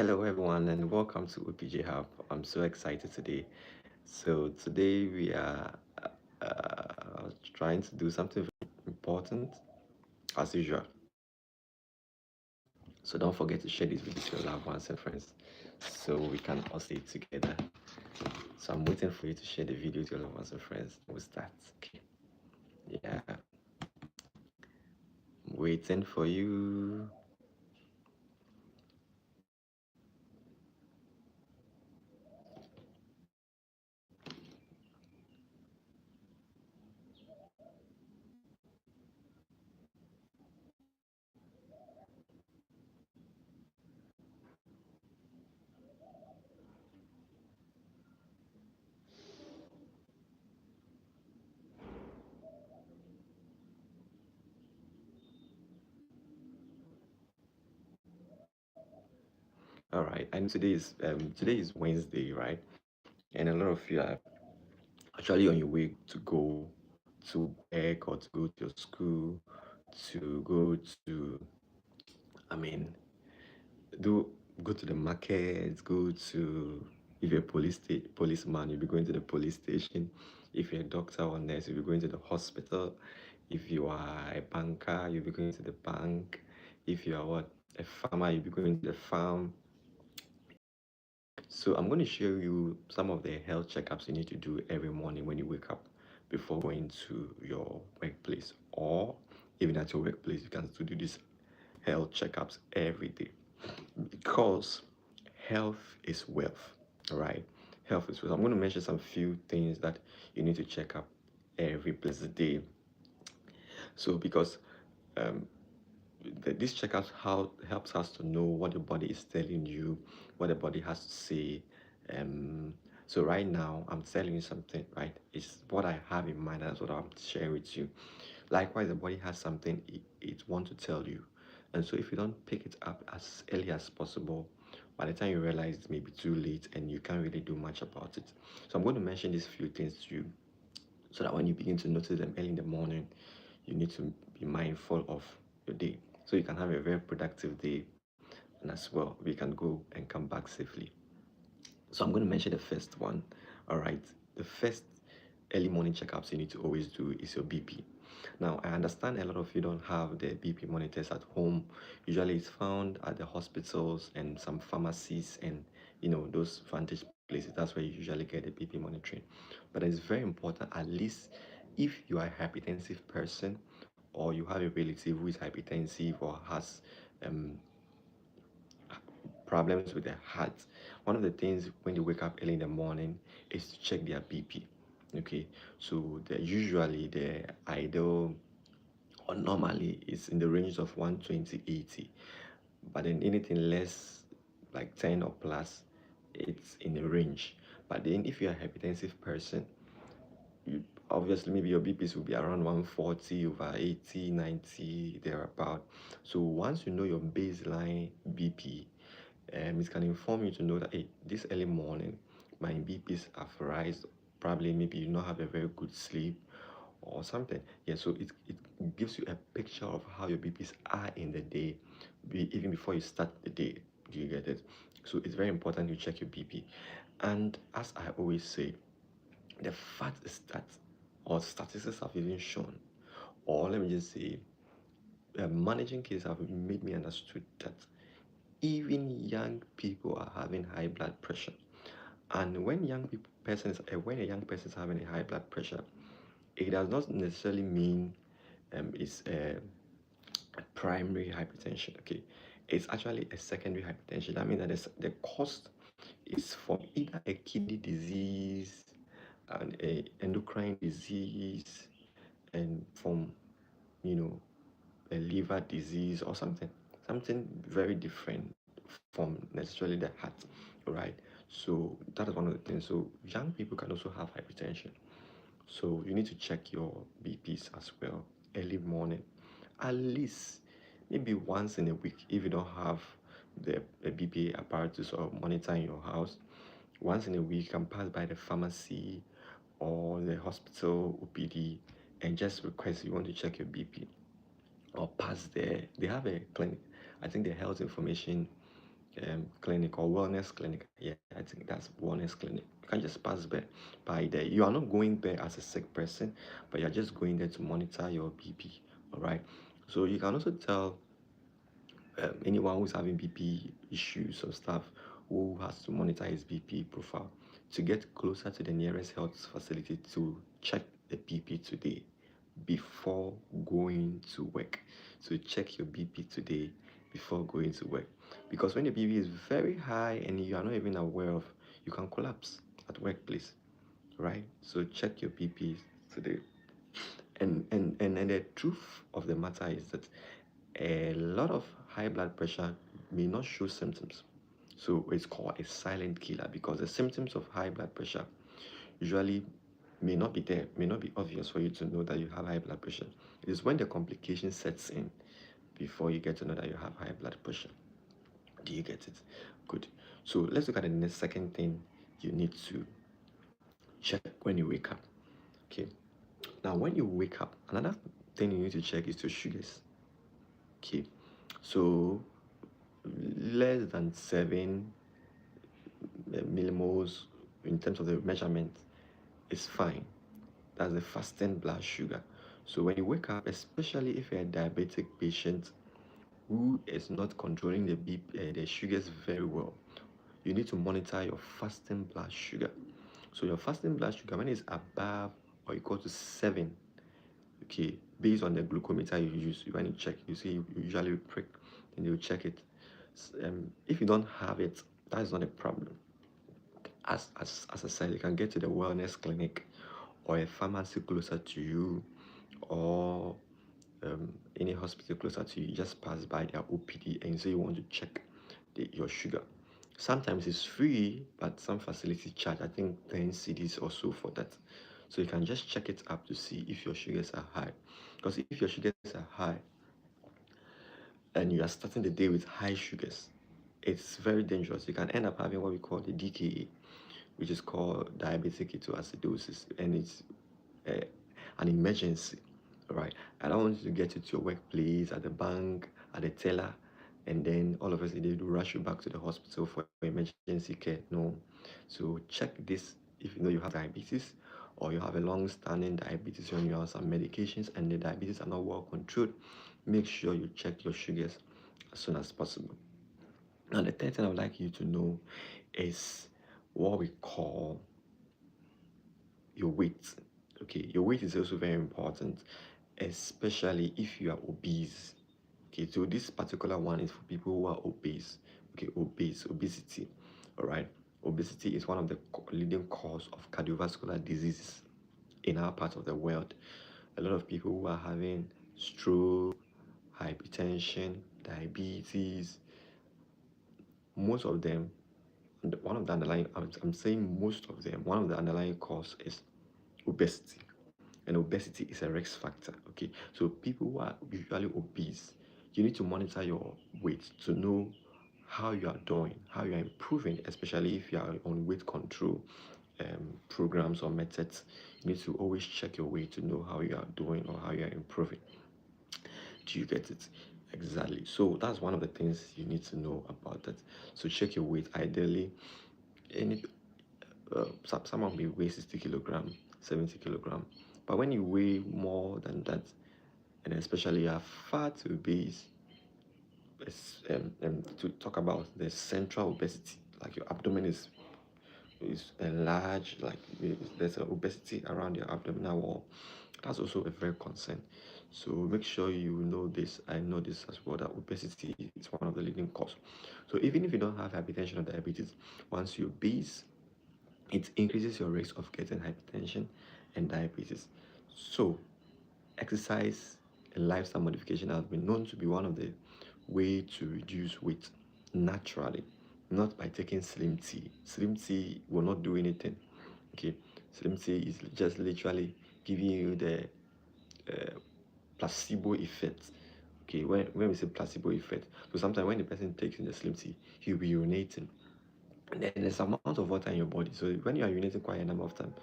Hello, everyone, and welcome to OPJ Hub. I'm so excited today. So, today we are trying to do something very important as usual. So, don't forget to share this video to your loved ones and friends so we can all stay together. So, I'm waiting for you to share the video to your loved ones and friends. We'll start. Okay. Yeah, I'm waiting for you. All right. And today is Wednesday, right? And a lot of you are actually on your way to go to work or to go to your school, to go to, I mean, do go to the market, go to, if you're a policeman, you'll be going to the police station. If you're a doctor or nurse, you'll be going to the hospital. If you are a banker, you'll be going to the bank. If you are what, a farmer, you'll be going to the farm. So I'm going to show you some of the health checkups you need to do every morning when you wake up before going to your workplace, or even at your workplace, you can still do these health checkups every day because health is wealth. All right, health is wealth. I'm going to mention some few things that you need to check up every blessed day. So because um, this checkup how helps us to know what the body is telling you, what the body has to say. Um, so right now I'm telling you something, right? It's what I have in mind. That's what I'm sharing with you. Likewise, the body has something it wants to tell you, and so if you don't pick it up as early as possible, by the time you realize it may be too late and you can't really do much about it. So I'm going to mention these few things to you so that when you begin to notice them early in the morning, you need to be mindful of your day so you can have a very productive day, and as well we can go and come back safely. So I'm going to mention the first one. All right, the first early morning checkups you need to always do is your BP. Now I understand a lot of you don't have the BP monitors at home. Usually it's found at the hospitals and some pharmacies and those vantage places. That's where you usually get the BP monitoring. But it's very important, at least if you are a hypertensive person or you have a relative who is hypertensive or has um, problems with their heart, one of the things when they wake up early in the morning is to check their BP. Okay, so usually the ideal or normally is in the range of 120/80, but then anything less, like 10 or plus, it's in the range. But then if you're a hypertensive person, you obviously maybe your BPs will be around 140/80, 90 thereabout. So once you know your baseline BP, it can inform you to know that, hey, this early morning my BPs have rise. Probably maybe you not have a very good sleep or something. Yeah, so it gives you a picture of how your BPs are in the day, even before you start the day. Do you get it? So it's very important you check your BP. And as I always say, the fact is that, or statistics have even shown, or let me just say, managing cases have made me understood that even young people are having high blood pressure. And when a young person is having a high blood pressure, it does not necessarily mean it's a primary hypertension. Okay, it's actually a secondary hypertension. That means that the cost is from either a kidney disease and a endocrine disease, and from you know a liver disease or something very different from necessarily the heart, right? So that is one of the things. So young people can also have hypertension, so you need to check your BPs as well early morning, at least maybe once in a week. If you don't have the BPA apparatus or monitor in your house, once in a week you can pass by the pharmacy or the hospital OPD and just request you want to check your BP, or pass there. They have a clinic. I think the health information clinic or wellness clinic. Yeah, I think that's wellness clinic. You can just pass by there. You are not going there as a sick person, but you're just going there to monitor your BP. All right. So you can also tell anyone who's having BP issues or stuff who has to monitor his BP profile to get closer to the nearest health facility to check the BP today before going to work. So check your BP today before going to work. Because when the BP is very high and you are not even aware of, you can collapse at workplace, right? So check your BP today. And the truth of the matter is that a lot of high blood pressure may not show symptoms. So it's called a silent killer because the symptoms of high blood pressure usually may not be there, may not be obvious for you to know that you have high blood pressure. It is when the complication sets in before you get to know that you have high blood pressure. Do you get it? Good. So let's look at the next second thing you need to check when you wake up. Okay. Now, when you wake up, another thing you need to check is your sugars. Okay. So less than 7 millimoles in terms of the measurement is fine. That's the fasting blood sugar. So when you wake up, especially if you're a diabetic patient who is not controlling the sugars very well, you need to monitor your fasting blood sugar. So your fasting blood sugar, when it's above or equal to 7, okay, based on the glucometer you use, when you check, you see, you usually prick and you check it. If you don't have it, that is not a problem. As I said, you can get to the wellness clinic or a pharmacy closer to you or any hospital closer to you. You just pass by their OPD and say you want to check your sugar. Sometimes it's free, but some facilities charge, I think, 10 cedis or so for that. So you can just check it up to see if your sugars are high. Because if your sugars are high and you are starting the day with high sugars, it's very dangerous. You can end up having what we call the DKA, which is called diabetic ketoacidosis, and it's an emergency, right? I don't want you to get it to your workplace, at the bank, at the teller, and then all of a sudden they do rush you back to the hospital for emergency care. No. So check this if you know you have diabetes or you have a long-standing diabetes when you're on some medications and the diabetes are not well controlled. Make sure you check your sugars as soon as possible. Now, the third thing I would like you to know is what we call your weight. Okay, your weight is also very important, especially if you are obese. Okay, so this particular one is for people who are obese. Okay, obesity. All right, obesity is one of the leading cause of cardiovascular diseases in our part of the world. A lot of people who are having stroke, hypertension, diabetes, most of them, one of the underlying, I'm saying most of them, one of the underlying cause is obesity. And obesity is a risk factor. Okay, so people who are usually obese, you need to monitor your weight to know how you are doing, how you are improving, especially if you are on weight control programs or methods. You need to always check your weight to know how you are doing or how you are improving. Do you get it? Exactly. So that's one of the things you need to know about that. So check your weight. Ideally, any someone may weigh 60 kilogram, 70 kilogram, but when you weigh more than that, and especially you are far too obese, to talk about the central obesity, like your abdomen is enlarged, like there's an obesity around your abdominal wall. That's also a very concern. So make sure you know this. I know this as well, that obesity is one of the leading cause. So even if you don't have hypertension or diabetes, once you're obese, it increases your risk of getting hypertension and diabetes. So exercise and lifestyle modification has been known to be one of the way to reduce weight naturally, not by taking slim tea. Slim tea will not do anything. Okay, slim tea is just literally giving you the placebo effect. Okay, when we say placebo effect, so sometimes when the person takes in the slim tea, he'll be urinating. And then there's amount of water in your body. So when you are urinating quite a number of time,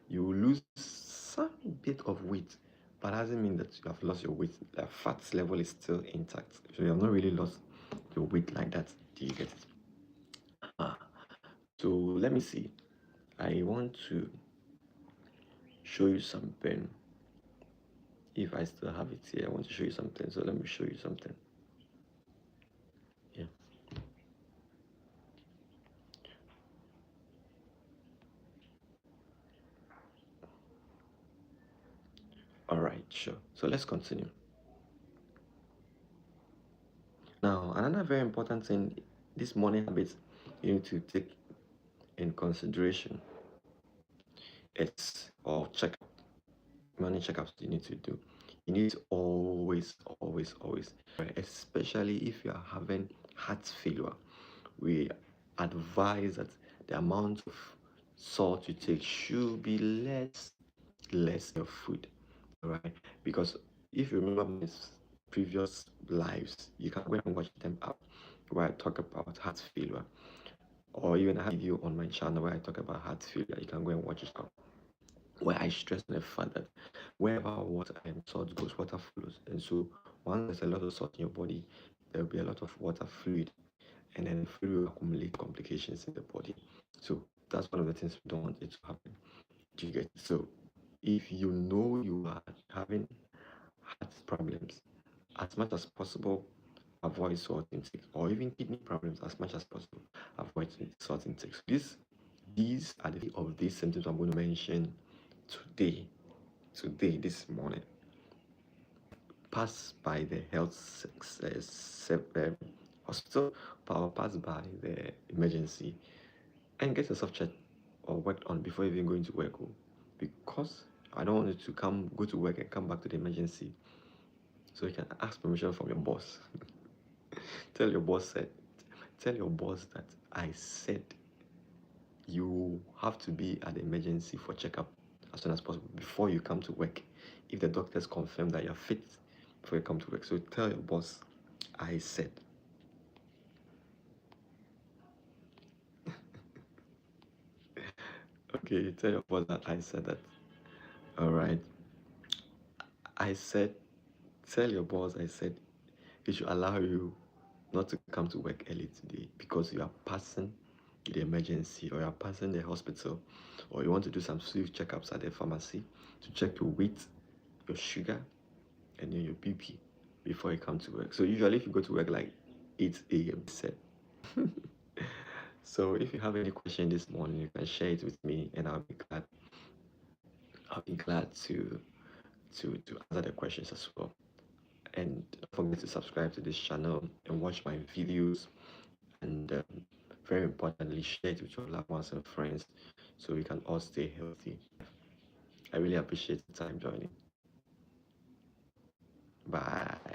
you will lose some bit of weight, but doesn't mean that you have lost your weight. The fat level is still intact. So you have not really lost your weight like that. Do you get it? So let me see. I want to show you something. If I still have it here, I want to show you something. So let me show you something. Yeah. All right, sure. So let's continue. Now, another very important thing, this morning habits you need to take in consideration is or check morning checkups you need to do. You need to always, right, especially if you are having heart failure. We advise that the amount of salt you take should be less of food, right? Because if you remember my previous lives, you can go and watch them up where I talk about heart failure, or even I have a video on my channel where I talk about heart failure. You can go and watch it up where I stress on the fact that wherever water and salt goes, water flows. And so once there's a lot of salt in your body, there will be a lot of water fluid, and then the fluid will accumulate complications in the body. So that's one of the things we don't want it to happen. Do you get it? So if you know you are having heart problems, as much as possible, avoid salt intake, or even kidney problems, as much as possible, avoid salt intake. So these are the of these symptoms I'm going to mention today, this morning. Pass by the health hospital, or pass by the emergency, and get yourself checked or worked on before even going to work. Because I don't want you to go to work and come back to the emergency. So you can ask permission from your boss. tell your boss that Tell your boss that I said you have to be at the emergency for checkup as soon as possible before you come to work. If the doctors confirm that you're fit before you come to work, so tell your boss I said. Okay, tell your boss that I said that. All right. I said, tell your boss I said it should allow you not to come to work early today because you are passing the emergency, or you are passing the hospital, or you want to do some swift checkups at the pharmacy to check your weight, your sugar, and then your BP before you come to work. So usually if you go to work like 8 a.m. set. So if you have any question this morning, you can share it with me, and I'll be glad to answer the questions as well. And don't forget to subscribe to this channel and watch my videos, and very importantly, share it with your loved ones and friends so we can all stay healthy. I really appreciate the time joining. Bye.